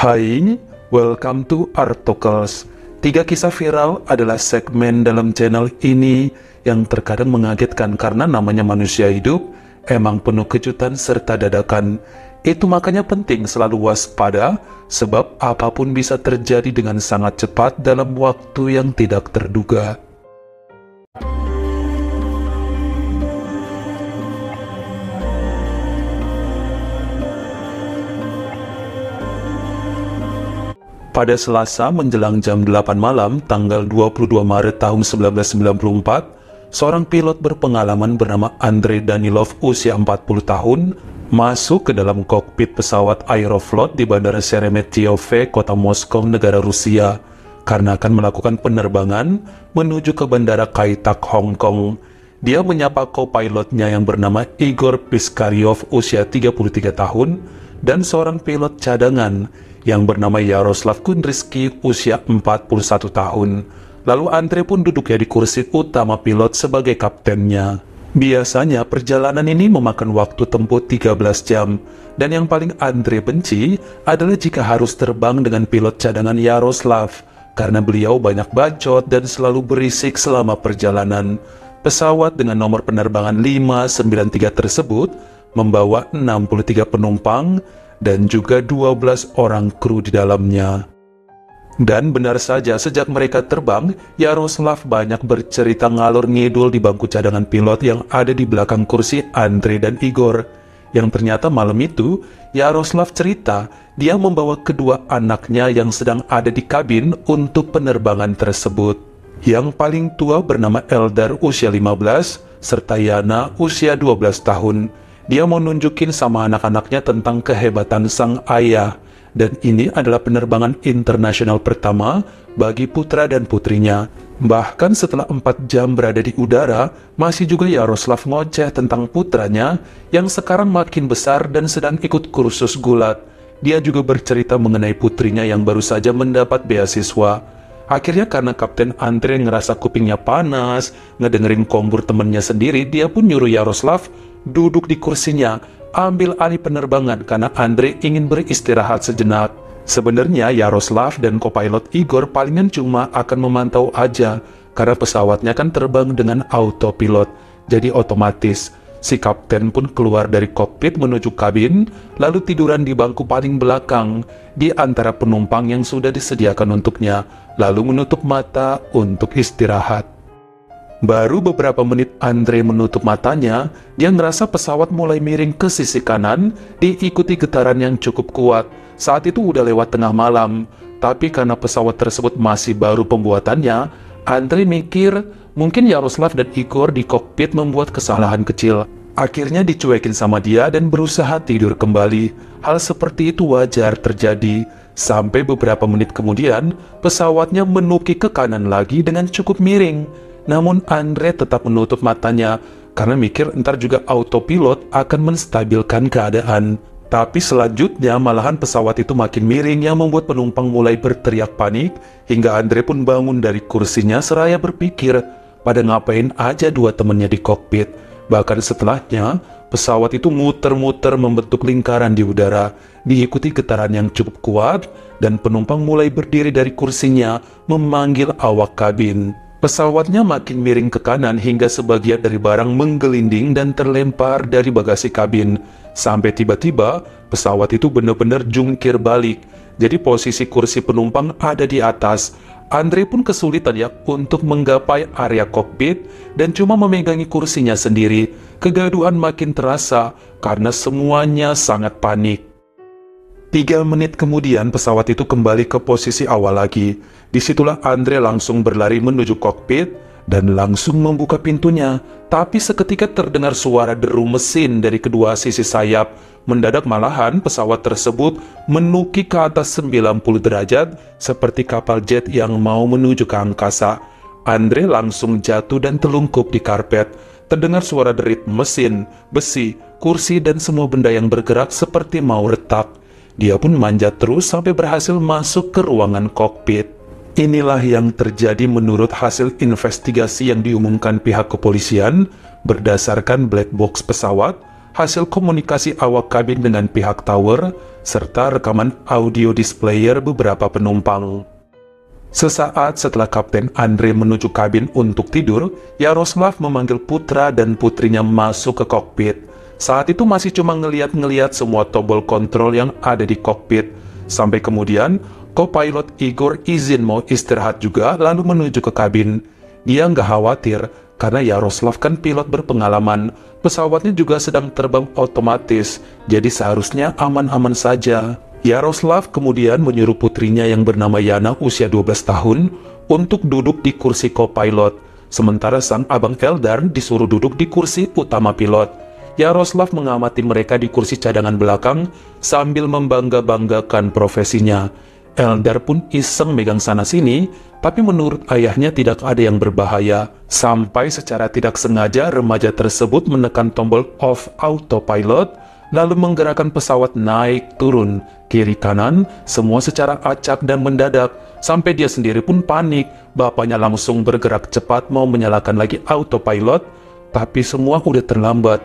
Hai, welcome to Artocles. 3 kisah viral adalah segmen dalam channel ini yang terkadang mengagetkan karena namanya manusia hidup emang penuh kejutan serta dadakan. Itu makanya penting selalu waspada sebab apapun bisa terjadi dengan sangat cepat dalam waktu yang tidak terduga. Pada Selasa menjelang jam 8 malam tanggal 22 Maret tahun 1994, seorang pilot berpengalaman bernama Andrei Danilov usia 40 tahun masuk ke dalam kokpit pesawat Aeroflot di Bandara Sheremetyevo, kota Moskow, negara Rusia, karena akan melakukan penerbangan menuju ke Bandara Kai Tak, Hong Kong. Dia menyapa co-pilotnya yang bernama Igor Piskaryov usia 33 tahun dan seorang pilot cadangan yang bernama Yaroslav Kundryski usia 41 tahun. Lalu Andre pun duduk di kursi utama pilot sebagai kaptennya. Biasanya perjalanan ini memakan waktu tempuh 13 jam, dan yang paling Andre benci adalah jika harus terbang dengan pilot cadangan Yaroslav, karena beliau banyak bacot dan selalu berisik selama perjalanan. Pesawat dengan nomor penerbangan 593 tersebut membawa 63 penumpang dan juga 12 orang kru di dalamnya. Dan benar saja, sejak mereka terbang, Yaroslav banyak bercerita ngalor ngidul di bangku cadangan pilot yang ada di belakang kursi Andre dan Igor. Yang ternyata malam itu, Yaroslav cerita dia membawa kedua anaknya yang sedang ada di kabin untuk penerbangan tersebut. Yang paling tua bernama Eldar usia 15, serta Yana usia 12 tahun. Dia mau nunjukin sama anak-anaknya tentang kehebatan sang ayah, dan ini adalah penerbangan internasional pertama bagi putra dan putrinya. Bahkan setelah 4 jam berada di udara, masih juga Yaroslav ngoceh tentang putranya yang sekarang makin besar dan sedang ikut kursus gulat. Dia juga bercerita mengenai putrinya yang baru saja mendapat beasiswa. Akhirnya karena Kapten Andre ngerasa kupingnya panas, ngedengerin kombur temennya sendiri, dia pun nyuruh Yaroslav duduk di kursinya, ambil alih penerbangan karena Andre ingin beristirahat sejenak. Sebenarnya Yaroslav dan co-pilot Igor palingan cuma akan memantau aja, karena pesawatnya kan terbang dengan autopilot, jadi otomatis. Si kapten pun keluar dari kokpit menuju kabin, lalu tiduran di bangku paling belakang, di antara penumpang yang sudah disediakan untuknya, lalu menutup mata untuk istirahat. Baru beberapa menit Andre menutup matanya, dia ngerasa pesawat mulai miring ke sisi kanan, diikuti getaran yang cukup kuat. Saat itu udah lewat tengah malam, tapi karena pesawat tersebut masih baru pembuatannya, Andre mikir mungkin Yaroslav dan Igor di kokpit membuat kesalahan kecil. Akhirnya dicuekin sama dia dan berusaha tidur kembali. Hal seperti itu wajar terjadi. Sampai beberapa menit kemudian, pesawatnya menuki ke kanan lagi dengan cukup miring. Namun Andre tetap menutup matanya karena mikir ntar juga autopilot akan menstabilkan keadaan. Tapi selanjutnya malahan pesawat itu makin miring yang membuat penumpang mulai berteriak panik, hingga Andre pun bangun dari kursinya seraya berpikir pada ngapain aja dua temannya di kokpit. Bahkan setelahnya pesawat itu muter-muter membentuk lingkaran di udara, diikuti getaran yang cukup kuat, dan penumpang mulai berdiri dari kursinya memanggil awak kabin. Pesawatnya makin miring ke kanan hingga sebagian dari barang menggelinding dan terlempar dari bagasi kabin. Sampai tiba-tiba pesawat itu benar-benar jungkir balik. Jadi posisi kursi penumpang ada di atas. Andre pun kesulitan untuk menggapai area kokpit dan cuma memegangi kursinya sendiri. Kegaduhan makin terasa karena semuanya sangat panik. 3 menit kemudian pesawat itu kembali ke posisi awal lagi. Disitulah Andre langsung berlari menuju kokpit dan langsung membuka pintunya. Tapi seketika terdengar suara deru mesin dari kedua sisi sayap. Mendadak malahan pesawat tersebut menuki ke atas 90 derajat seperti kapal jet yang mau menuju ke angkasa. Andre langsung jatuh dan telungkup di karpet. Terdengar suara derit mesin, besi, kursi dan semua benda yang bergerak seperti mau retak. Dia pun manjat terus sampai berhasil masuk ke ruangan kokpit. Inilah yang terjadi menurut hasil investigasi yang diumumkan pihak kepolisian berdasarkan black box pesawat, hasil komunikasi awak kabin dengan pihak tower, serta rekaman audio displayer beberapa penumpang. Sesaat setelah Kapten Andre menuju kabin untuk tidur, Yaroslav memanggil putra dan putrinya masuk ke kokpit. Saat itu masih cuma ngeliat-ngeliat semua tombol kontrol yang ada di kokpit. Sampai kemudian, co-pilot Igor izin mau istirahat juga lalu menuju ke kabin. Dia nggak khawatir, karena Yaroslav kan pilot berpengalaman. Pesawatnya juga sedang terbang otomatis, jadi seharusnya aman-aman saja. Yaroslav kemudian menyuruh putrinya yang bernama Yana usia 12 tahun untuk duduk di kursi co-pilot, sementara sang abang Eldar disuruh duduk di kursi utama pilot. Yaroslav mengamati mereka di kursi cadangan belakang sambil membangga-banggakan profesinya. Eldar pun iseng megang sana-sini, tapi menurut ayahnya tidak ada yang berbahaya. Sampai secara tidak sengaja remaja tersebut menekan tombol off autopilot, lalu menggerakkan pesawat naik turun, kiri kanan, semua secara acak dan mendadak, sampai dia sendiri pun panik. Bapaknya langsung bergerak cepat mau menyalakan lagi autopilot, tapi semua udah terlambat.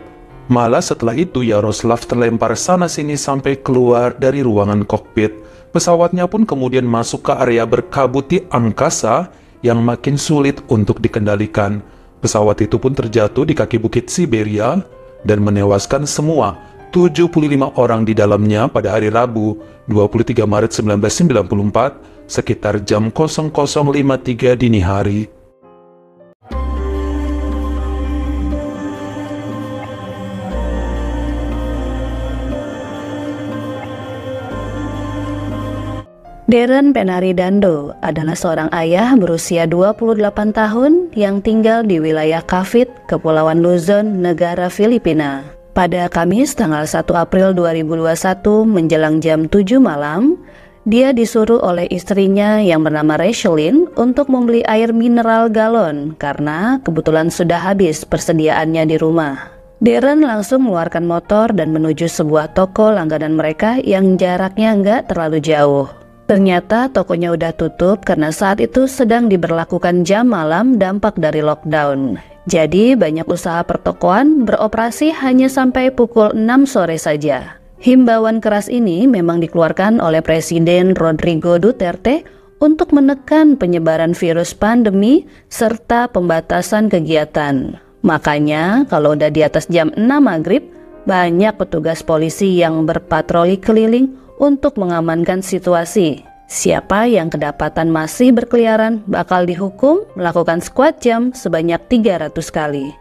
Malah setelah itu Yaroslav terlempar sana-sini sampai keluar dari ruangan kokpit. Pesawatnya pun kemudian masuk ke area berkabut di angkasa yang makin sulit untuk dikendalikan. Pesawat itu pun terjatuh di kaki bukit Siberia dan menewaskan semua 75 orang di dalamnya pada hari Rabu, 23 Maret 1994, sekitar jam 00.53 dini hari. Darren Penaridando adalah seorang ayah berusia 28 tahun yang tinggal di wilayah Cavite, Kepulauan Luzon, negara Filipina. Pada Kamis tanggal 1 April 2021 menjelang jam 7 malam, dia disuruh oleh istrinya yang bernama Rachelyn untuk membeli air mineral galon karena kebetulan sudah habis persediaannya di rumah. Darren langsung mengeluarkan motor dan menuju sebuah toko langganan mereka yang jaraknya nggak terlalu jauh. Ternyata tokonya udah tutup karena saat itu sedang diberlakukan jam malam dampak dari lockdown. Jadi banyak usaha pertokoan beroperasi hanya sampai pukul 6 sore saja. Himbauan keras ini memang dikeluarkan oleh Presiden Rodrigo Duterte untuk menekan penyebaran virus pandemi serta pembatasan kegiatan. Makanya kalau udah di atas jam 6 maghrib, banyak petugas polisi yang berpatroli keliling untuk mengamankan situasi. Siapa yang kedapatan masih berkeliaran bakal dihukum melakukan squat jam sebanyak 300 kali.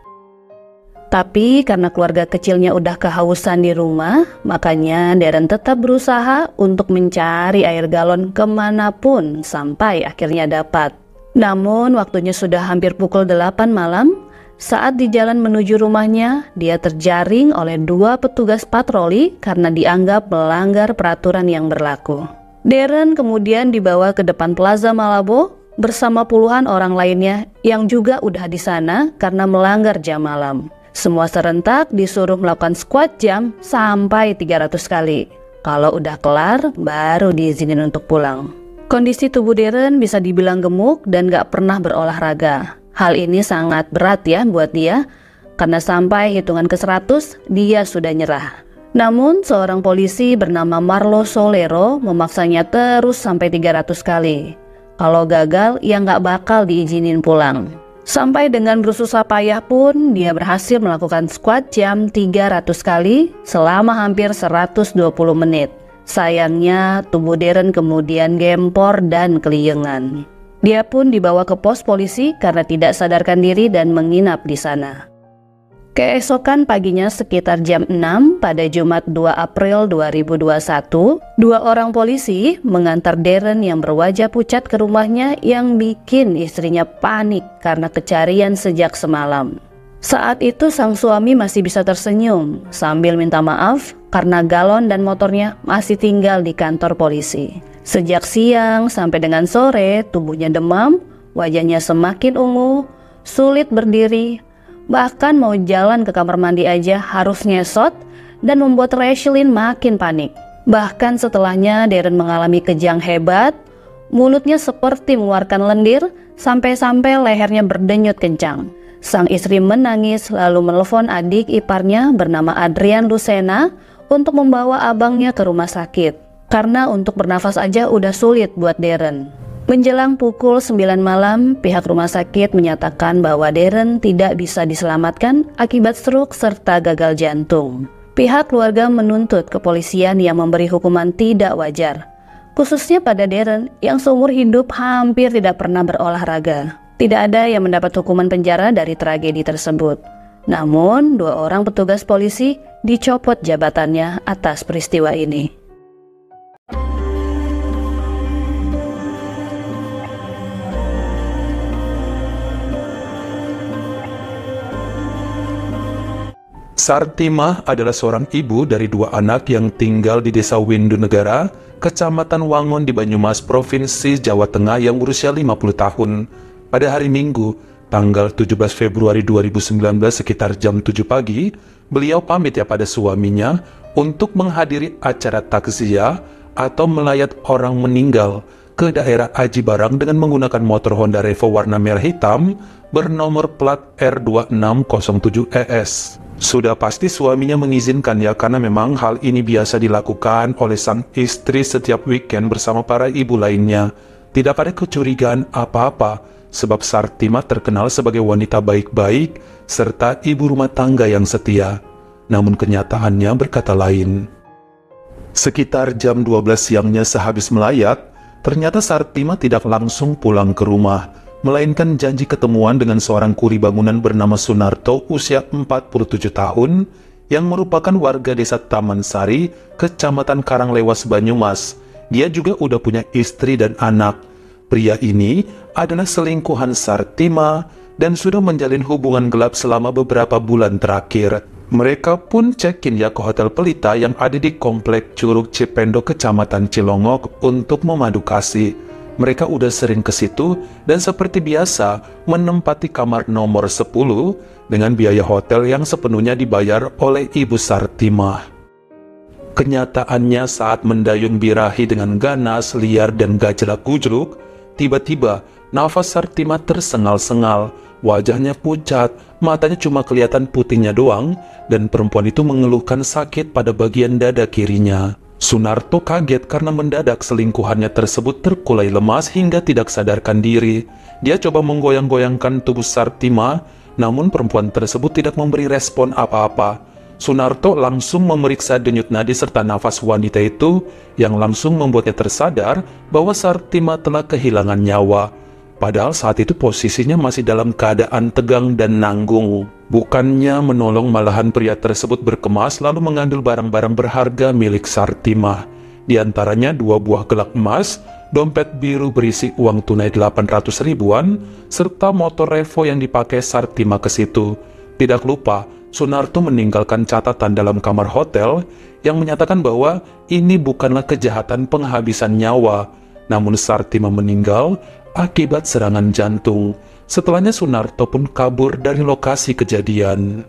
Tapi karena keluarga kecilnya udah kehausan di rumah, makanya Darren tetap berusaha untuk mencari air galon kemanapun sampai akhirnya dapat. Namun waktunya sudah hampir pukul 8 malam. Saat di jalan menuju rumahnya, dia terjaring oleh 2 petugas patroli karena dianggap melanggar peraturan yang berlaku. Darren kemudian dibawa ke depan Plaza Malabo bersama puluhan orang lainnya yang juga udah di sana karena melanggar jam malam. Semua serentak disuruh melakukan squat jam sampai 300 kali. Kalau udah kelar, baru diizinin untuk pulang. Kondisi tubuh Darren bisa dibilang gemuk dan gak pernah berolahraga. Hal ini sangat berat ya buat dia, karena sampai hitungan ke 100 dia sudah nyerah. Namun seorang polisi bernama Marlo Solero memaksanya terus sampai 300 kali. Kalau gagal, ya nggak bakal diizinin pulang. Sampai dengan bersusah payah pun, dia berhasil melakukan squat jam 300 kali selama hampir 120 menit. Sayangnya, tubuh Darren kemudian gempor dan keliengan. Dia pun dibawa ke pos polisi karena tidak sadarkan diri dan menginap di sana. Keesokan paginya sekitar jam 6 pada Jumat 2 April 2021, 2 orang polisi mengantar Darren yang berwajah pucat ke rumahnya yang bikin istrinya panik karena kecarian sejak semalam. Saat itu sang suami masih bisa tersenyum sambil minta maaf karena galon dan motornya masih tinggal di kantor polisi. Sejak siang sampai dengan sore, tubuhnya demam, wajahnya semakin ungu, sulit berdiri, bahkan mau jalan ke kamar mandi aja harus ngesot dan membuat Rachelyn makin panik. Bahkan setelahnya Darren mengalami kejang hebat, mulutnya seperti mengeluarkan lendir, sampai-sampai lehernya berdenyut kencang. Sang istri menangis lalu menelpon adik iparnya bernama Adrian Lucena untuk membawa abangnya ke rumah sakit. Karena untuk bernafas aja udah sulit buat Darren. Menjelang pukul 9 malam, pihak rumah sakit menyatakan bahwa Darren tidak bisa diselamatkan akibat stroke serta gagal jantung. Pihak keluarga menuntut kepolisian yang memberi hukuman tidak wajar, khususnya pada Darren yang seumur hidup hampir tidak pernah berolahraga. Tidak ada yang mendapat hukuman penjara dari tragedi tersebut. Namun, 2 orang petugas polisi dicopot jabatannya atas peristiwa ini. Sartimah adalah seorang ibu dari 2 anak yang tinggal di Desa Windu Negara, Kecamatan Wangon di Banyumas, Provinsi Jawa Tengah yang berusia 50 tahun. Pada hari Minggu, tanggal 17 Februari 2019 sekitar jam 7 pagi, beliau pamit pada suaminya untuk menghadiri acara takziah atau melayat orang meninggal ke daerah Aji Barang dengan menggunakan motor Honda Revo warna merah hitam bernomor plat R2607ES. Sudah pasti suaminya mengizinkan karena memang hal ini biasa dilakukan oleh sang istri setiap weekend bersama para ibu lainnya. Tidak ada kecurigaan apa-apa, sebab Sartimah terkenal sebagai wanita baik-baik serta ibu rumah tangga yang setia. Namun kenyataannya berkata lain. Sekitar jam 12 siangnya sehabis melayat, ternyata Sartimah tidak langsung pulang ke rumah, melainkan janji ketemuan dengan seorang kuli bangunan bernama Sunarto usia 47 tahun yang merupakan warga desa Taman Sari, Kecamatan Karanglewas, Banyumas. Dia juga udah punya istri dan anak. Pria ini adalah selingkuhan Sartimah dan sudah menjalin hubungan gelap selama beberapa bulan terakhir. Mereka pun check-in ke Hotel Pelita yang ada di Komplek Curug Cipendo, Kecamatan Cilongok untuk memadu kasih. Mereka udah sering ke situ dan seperti biasa menempati kamar nomor 10 dengan biaya hotel yang sepenuhnya dibayar oleh Ibu Sartimah. Kenyataannya saat mendayung birahi dengan ganas, liar, dan gajlak-gujluk, tiba-tiba nafas Sartimah tersengal-sengal, wajahnya pucat, matanya cuma kelihatan putihnya doang, dan perempuan itu mengeluhkan sakit pada bagian dada kirinya. Sunarto kaget karena mendadak selingkuhannya tersebut terkulai lemas hingga tidak sadarkan diri. Dia coba menggoyang-goyangkan tubuh Sartimah, namun perempuan tersebut tidak memberi respon apa-apa. Sunarto langsung memeriksa denyut nadi serta nafas wanita itu, yang langsung membuatnya tersadar bahwa Sartimah telah kehilangan nyawa. Padahal saat itu posisinya masih dalam keadaan tegang dan nanggung. Bukannya menolong, malahan pria tersebut berkemas lalu mengambil barang-barang berharga milik Sartimah. Di antaranya 2 buah gelang emas, dompet biru berisi uang tunai 800 ribuan, serta motor Revo yang dipakai Sartimah ke situ. Tidak lupa, Sunarto meninggalkan catatan dalam kamar hotel yang menyatakan bahwa ini bukanlah kejahatan penghabisan nyawa, namun Sartimah meninggal akibat serangan jantung. Setelahnya Sunarto pun kabur dari lokasi kejadian.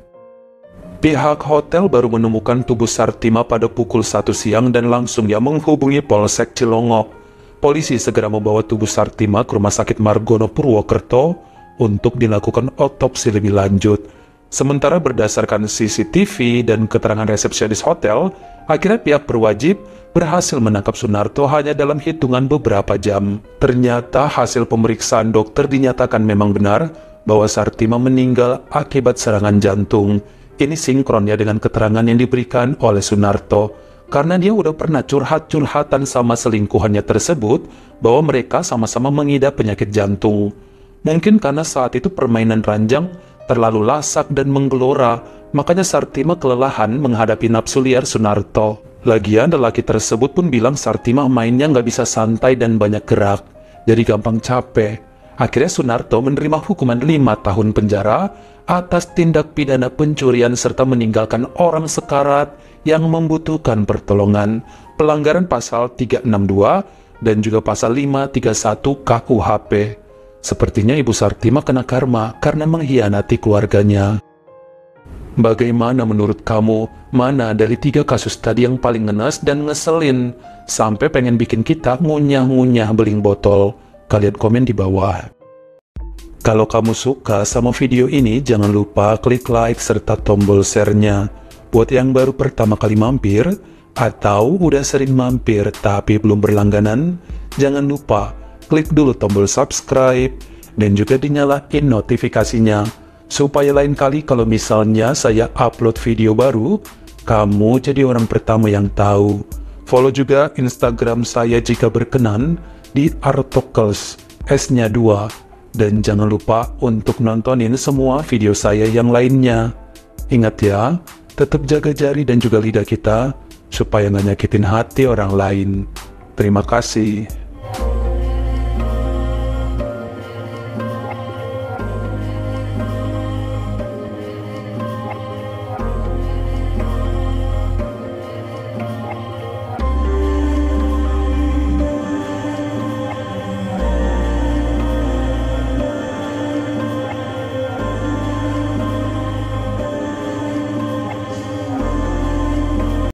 Pihak hotel baru menemukan tubuh Sartimah pada pukul 1 siang dan langsung menghubungi Polsek Cilongok. Polisi segera membawa tubuh Sartimah ke Rumah Sakit Margono Purwokerto untuk dilakukan otopsi lebih lanjut. Sementara berdasarkan CCTV dan keterangan resepsionis hotel, akhirnya pihak berwajib berhasil menangkap Sunarto hanya dalam hitungan beberapa jam. Ternyata hasil pemeriksaan dokter dinyatakan memang benar bahwa Sartimah meninggal akibat serangan jantung. Ini sinkron dengan keterangan yang diberikan oleh Sunarto, karena dia udah pernah curhat-curhatan sama selingkuhannya tersebut bahwa mereka sama-sama mengidap penyakit jantung. Mungkin karena saat itu permainan ranjang terlalu lasak dan menggelora, makanya Sartimah kelelahan menghadapi nafsu liar Sunarto. Lagian lelaki tersebut pun bilang Sartimah mainnya nggak bisa santai dan banyak gerak, jadi gampang capek. Akhirnya Sunarto menerima hukuman 5 tahun penjara atas tindak pidana pencurian serta meninggalkan orang sekarat yang membutuhkan pertolongan, pelanggaran pasal 362 dan juga pasal 531 KUHP. Sepertinya Ibu Sartimah kena karma karena mengkhianati keluarganya. Bagaimana menurut kamu, mana dari 3 kasus tadi yang paling ngenes dan ngeselin sampai pengen bikin kita ngunyah-ngunyah beling botol? Kalian komen di bawah. Kalau kamu suka sama video ini, jangan lupa klik like serta tombol share-nya. Buat yang baru pertama kali mampir, atau udah sering mampir tapi belum berlangganan, jangan lupa klik dulu tombol subscribe dan juga dinyalain notifikasinya, supaya lain kali kalau misalnya saya upload video baru, kamu jadi orang pertama yang tahu. Follow juga Instagram saya jika berkenan di Artokels, S-nya 2. Dan jangan lupa untuk nontonin semua video saya yang lainnya. Ingat ya, tetap jaga jari dan juga lidah kita, supaya nggak nyakitin hati orang lain. Terima kasih.